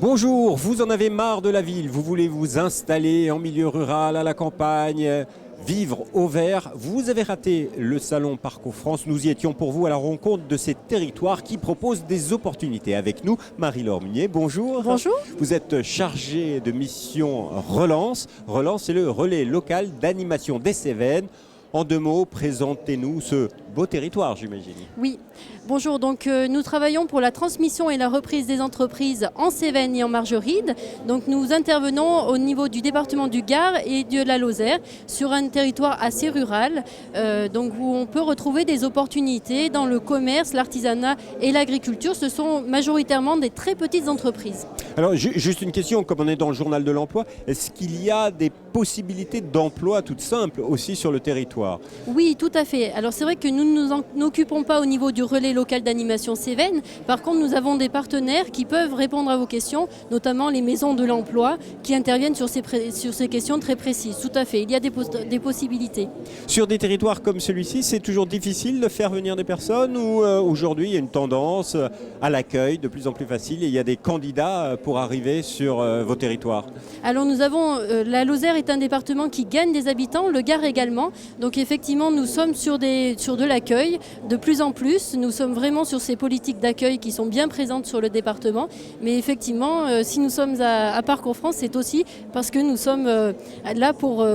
Bonjour, vous en avez marre de la ville, vous voulez vous installer en milieu rural, à la campagne, vivre au vert. Vous avez raté le salon Parcours France. Nous y étions pour vous à la rencontre de ces territoires qui proposent des opportunités. Avec nous, Marie-Laure Munier, bonjour. Bonjour. Vous êtes chargée de mission Relance. Relance, c'est le relais local d'animation des Cévennes. En deux mots, présentez-nous ce beau territoire, j'imagine. Oui, bonjour. Donc nous travaillons pour la transmission et la reprise des entreprises en Cévennes et en Margeride. Donc nous intervenons au niveau du département du Gard et de la Lozère sur un territoire assez rural, donc où on peut retrouver des opportunités dans le commerce, l'artisanat et l'agriculture. Ce sont majoritairement des très petites entreprises. Alors juste une question, comme on est dans le journal de l'emploi, est-ce qu'il y a des possibilités d'emploi toutes simples aussi sur le territoire? Oui, tout à fait. Alors c'est vrai que nous ne nous en occupons pas au niveau du relais local d'animation Cévennes. Par contre, nous avons des partenaires qui peuvent répondre à vos questions, notamment les maisons de l'emploi qui interviennent sur ces questions très précises. Tout à fait, il y a des possibilités. Sur des territoires comme celui-ci, c'est toujours difficile de faire venir des personnes ou aujourd'hui il y a une tendance à l'accueil de plus en plus facile et il y a des candidats pour arriver sur vos territoires? Alors nous avons, la Lozère est un département qui gagne des habitants, le Gard également. Donc effectivement, nous sommes sur de l'accueil de plus en plus. Nous sommes vraiment sur ces politiques d'accueil qui sont bien présentes sur le département. Mais effectivement, si nous sommes à Parcours France, c'est aussi parce que nous sommes là pour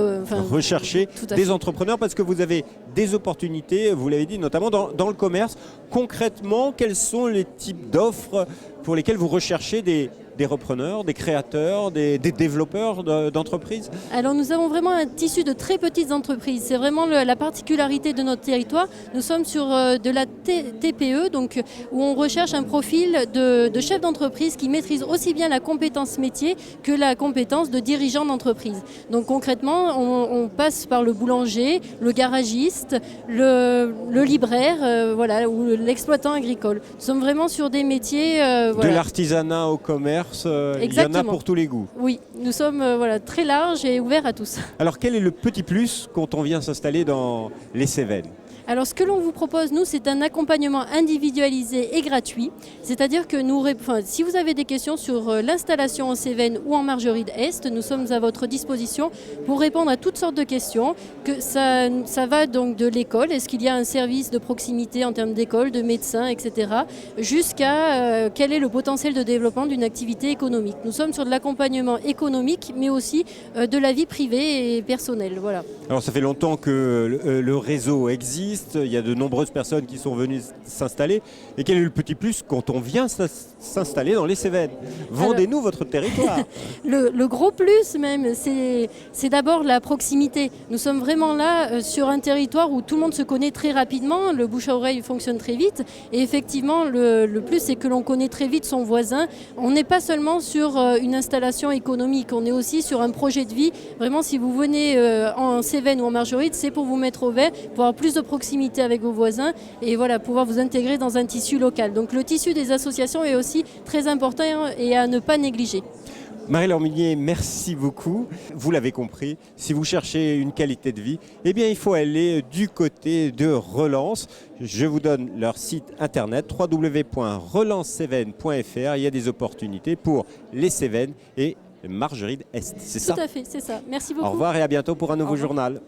rechercher des entrepreneurs parce que vous avez des opportunités, vous l'avez dit, notamment dans le commerce. Concrètement, quels sont les types d'offres pour lesquelles vous recherchez des repreneurs, des créateurs, des développeurs d'entreprises? Alors nous avons vraiment un tissu de très petites entreprises. C'est vraiment la particularité de notre territoire. Nous sommes sur de la TPE, donc où on recherche un profil de chef d'entreprise qui maîtrise aussi bien la compétence métier que la compétence de dirigeant d'entreprise. Donc concrètement, on passe par le boulanger, le garagiste, le libraire, voilà, ou l'exploitant agricole. Nous sommes vraiment sur des métiers... De l'artisanat au commerce. Il y en a pour tous les goûts. Oui, nous sommes très larges et ouverts à tous. Alors quel est le petit plus quand on vient s'installer dans les Cévennes? Alors ce que l'on vous propose, nous, c'est un accompagnement individualisé et gratuit. C'est-à-dire que si vous avez des questions sur l'installation en Cévennes ou en Margeride Est, nous sommes à votre disposition pour répondre à toutes sortes de questions. Que ça va donc de l'école, est-ce qu'il y a un service de proximité en termes d'école, de médecins, etc. jusqu'à quel est le potentiel de développement d'une activité économique. Nous sommes sur de l'accompagnement économique, mais aussi de la vie privée et personnelle. Voilà. Alors ça fait longtemps que le réseau existe. Il y a de nombreuses personnes qui sont venues s'installer. Et quel est le petit plus quand on vient s'installer dans les Cévennes? Vendez-nous votre territoire. Le gros plus même, c'est d'abord la proximité. Nous sommes vraiment là sur un territoire où tout le monde se connaît très rapidement. Le bouche à oreille fonctionne très vite. Et effectivement, le plus, c'est que l'on connaît très vite son voisin. On n'est pas seulement sur une installation économique, on est aussi sur un projet de vie. Vraiment, si vous venez en Cévennes ou en Margeride, c'est pour vous mettre au vert, pour avoir plus de proximité avec vos voisins et voilà, pouvoir vous intégrer dans un tissu local. Donc le tissu des associations est aussi très important et à ne pas négliger. Marie-Laure Munier, merci beaucoup. Vous l'avez compris, si vous cherchez une qualité de vie, eh bien il faut aller du côté de Relance. Je vous donne leur site internet www.relancecévennes.fr. Il y a des opportunités pour les Cévennes et Margeride Est. C'est ça? Tout à fait, c'est ça. Merci beaucoup. Au revoir et à bientôt pour un nouveau journal.